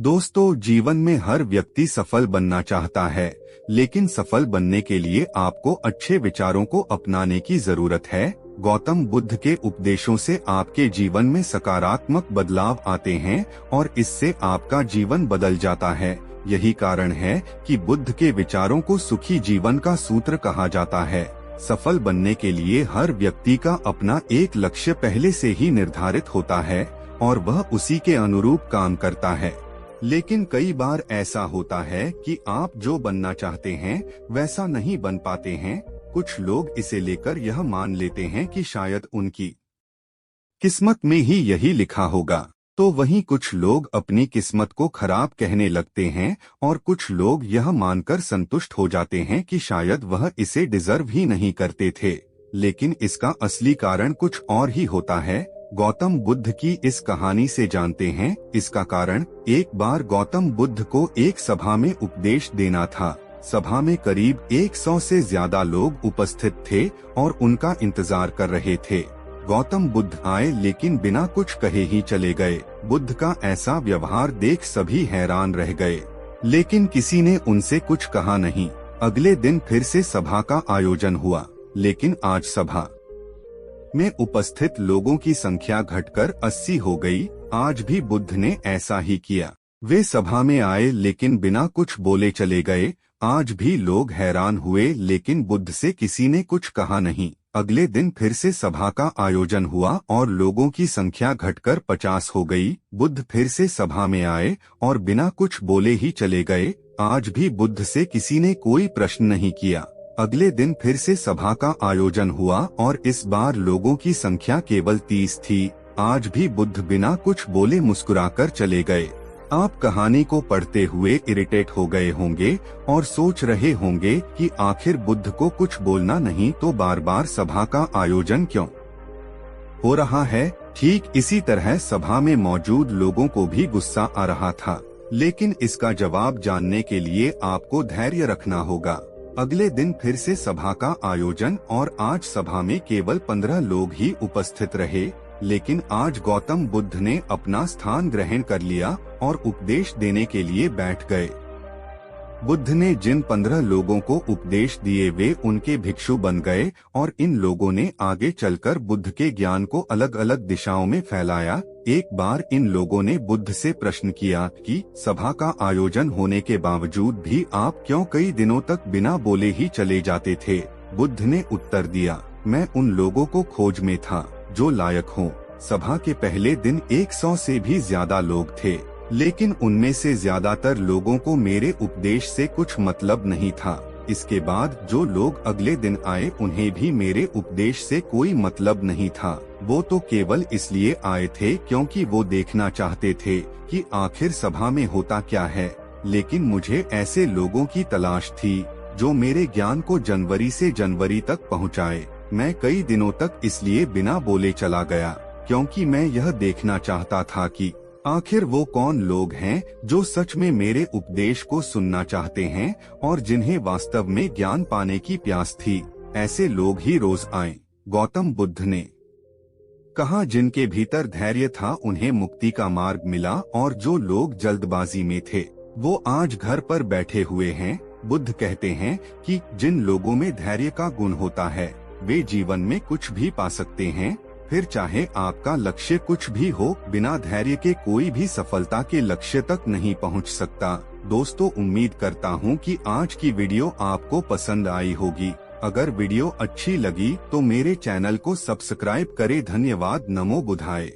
दोस्तों, जीवन में हर व्यक्ति सफल बनना चाहता है, लेकिन सफल बनने के लिए आपको अच्छे विचारों को अपनाने की जरूरत है। गौतम बुद्ध के उपदेशों से आपके जीवन में सकारात्मक बदलाव आते हैं और इससे आपका जीवन बदल जाता है। यही कारण है कि बुद्ध के विचारों को सुखी जीवन का सूत्र कहा जाता है। सफल बनने के लिए हर व्यक्ति का अपना एक लक्ष्य पहले से ही निर्धारित होता है और वह उसी के अनुरूप काम करता है। लेकिन कई बार ऐसा होता है कि आप जो बनना चाहते हैं वैसा नहीं बन पाते हैं। कुछ लोग इसे लेकर यह मान लेते हैं कि शायद उनकी किस्मत में ही यही लिखा होगा, तो वहीं कुछ लोग अपनी किस्मत को खराब कहने लगते हैं और कुछ लोग यह मानकर संतुष्ट हो जाते हैं कि शायद वह इसे डिजर्व ही नहीं करते थे। लेकिन इसका असली कारण कुछ और ही होता है। गौतम बुद्ध की इस कहानी से जानते हैं इसका कारण। एक बार गौतम बुद्ध को एक सभा में उपदेश देना था। सभा में करीब 100 से ज्यादा लोग उपस्थित थे और उनका इंतजार कर रहे थे। गौतम बुद्ध आए लेकिन बिना कुछ कहे ही चले गए। बुद्ध का ऐसा व्यवहार देख सभी हैरान रह गए, लेकिन किसी ने उनसे कुछ कहा नहीं। अगले दिन फिर से सभा का आयोजन हुआ, लेकिन आज सभा में उपस्थित लोगों की संख्या घटकर 80 हो गई। आज भी बुद्ध ने ऐसा ही किया। वे सभा में आए लेकिन बिना कुछ बोले चले गए। आज भी लोग हैरान हुए, लेकिन बुद्ध से किसी ने कुछ कहा नहीं। अगले दिन फिर से सभा का आयोजन हुआ और लोगों की संख्या घटकर 50 हो गई। बुद्ध फिर से सभा में आए और बिना कुछ बोले ही चले गए। आज भी बुद्ध से किसी ने कोई प्रश्न नहीं किया। अगले दिन फिर से सभा का आयोजन हुआ और इस बार लोगों की संख्या केवल 30 थी। आज भी बुद्ध बिना कुछ बोले मुस्कुराकर चले गए। आप कहानी को पढ़ते हुए इरिटेट हो गए होंगे और सोच रहे होंगे कि आखिर बुद्ध को कुछ बोलना नहीं तो बार बार सभा का आयोजन क्यों हो रहा है। ठीक इसी तरह सभा में मौजूद लोगों को भी गुस्सा आ रहा था, लेकिन इसका जवाब जानने के लिए आपको धैर्य रखना होगा। अगले दिन फिर से सभा का आयोजन और आज सभा में केवल 15 लोग ही उपस्थित रहे। लेकिन आज गौतम बुद्ध ने अपना स्थान ग्रहण कर लिया और उपदेश देने के लिए बैठ गए। बुद्ध ने जिन 15 लोगों को उपदेश दिए वे उनके भिक्षु बन गए और इन लोगों ने आगे चलकर बुद्ध के ज्ञान को अलग अलग दिशाओं में फैलाया। एक बार इन लोगों ने बुद्ध से प्रश्न किया कि सभा का आयोजन होने के बावजूद भी आप क्यों कई दिनों तक बिना बोले ही चले जाते थे। बुद्ध ने उत्तर दिया, मैं उन लोगों को खोज में था जो लायक हों। सभा के पहले दिन 100 से भी ज्यादा लोग थे, लेकिन उनमें से ज्यादातर लोगों को मेरे उपदेश से कुछ मतलब नहीं था। इसके बाद जो लोग अगले दिन आए उन्हें भी मेरे उपदेश से कोई मतलब नहीं था। वो तो केवल इसलिए आए थे क्योंकि वो देखना चाहते थे कि आखिर सभा में होता क्या है। लेकिन मुझे ऐसे लोगों की तलाश थी जो मेरे ज्ञान को जनवरी से जनवरी तक पहुंचाए। मैं कई दिनों तक इसलिए बिना बोले चला गया क्योंकि मैं यह देखना चाहता था कि आखिर वो कौन लोग हैं जो सच में मेरे उपदेश को सुनना चाहते हैं और जिन्हें वास्तव में ज्ञान पाने की प्यास थी। ऐसे लोग ही रोज आए। गौतम बुद्ध ने कहा, जिनके भीतर धैर्य था उन्हें मुक्ति का मार्ग मिला और जो लोग जल्दबाजी में थे वो आज घर पर बैठे हुए हैं। बुद्ध कहते हैं कि जिन लोगों में धैर्य का गुण होता है वे जीवन में कुछ भी पा सकते हैं। फिर चाहे आपका लक्ष्य कुछ भी हो, बिना धैर्य के कोई भी सफलता के लक्ष्य तक नहीं पहुंच सकता। दोस्तों, उम्मीद करता हूं कि आज की वीडियो आपको पसंद आई होगी। अगर वीडियो अच्छी लगी तो मेरे चैनल को सब्सक्राइब करें। धन्यवाद। नमो बुद्धाय।